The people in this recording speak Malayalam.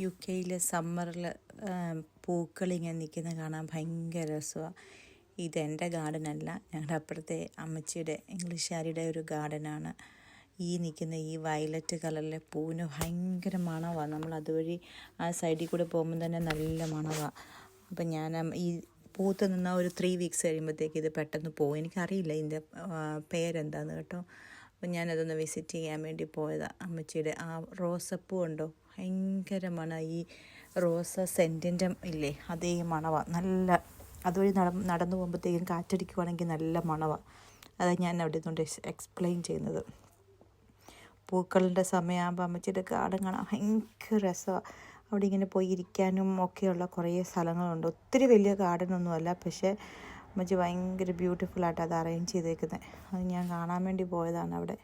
UK സമ്മറിൽ പൂക്കളിങ്ങനെ നിൽക്കുന്നത് കാണാൻ ഭയങ്കര രസമാണ്. ഇതെൻ്റെ ഗാർഡനല്ല, ഞങ്ങളുടെ അപ്പുറത്തെ അമ്മച്ചിയുടെ ഇംഗ്ലീഷുകാരിയുടെ ഒരു ഗാർഡനാണ്. ഈ നിൽക്കുന്ന ഈ വയലറ്റ് കളറിലെ പൂവിന് ഭയങ്കര മണമാണ്. നമ്മൾ അതുവഴി ആ സൈഡിൽ കൂടെ പോകുമ്പോൾ തന്നെ നല്ല മണമാണ്. അപ്പം ഞാൻ ഈ പൂത്ത് നിന്ന ഒരു 3 വീക്സ് കഴിയുമ്പോഴത്തേക്ക് ഇത് പെട്ടെന്ന് പോകും. എനിക്കറിയില്ല ഇതിൻ്റെ പേരെന്താന്ന് കേട്ടോ. അപ്പം ഞാനതൊന്ന് വിസിറ്റ് ചെയ്യാൻ വേണ്ടി പോയതാണ്. അമ്മച്ചിയുടെ ആ റോസപ്പൂ ഉണ്ടോ, ഭയങ്കര മണം. ഈ റോസ സെൻറ്റിൻ്റെ ഇല്ലേ, അതേ മണമാണ്. നല്ല അതുവഴി നടന്നു പോകുമ്പോഴത്തേക്കും കാറ്റടിക്കുവാണെങ്കിൽ നല്ല മണമാണ്. അതാണ് ഞാൻ അവിടെ നിന്നുകൊണ്ട് എക്സ്പ്ലെയിൻ ചെയ്യുന്നത്. പൂക്കളുടെ സമയമാകുമ്പോൾ അമ്മച്ചിയുടെ ഗാർഡൻ കാണാൻ ഭയങ്കര രസമാണ്. അവിടെ ഇങ്ങനെ പോയി ഇരിക്കാനും ഒക്കെയുള്ള കുറേ സ്ഥലങ്ങളുണ്ട്. ഒത്തിരി വലിയ ഗാർഡനൊന്നുമല്ല, പക്ഷേ അമ്മച്ചി ഭയങ്കര ബ്യൂട്ടിഫുള്ളായിട്ട് അത് അറേഞ്ച് ചെയ്തേക്കുന്നത്. അത് ഞാൻ കാണാൻ വേണ്ടി പോയതാണ് അവിടെ.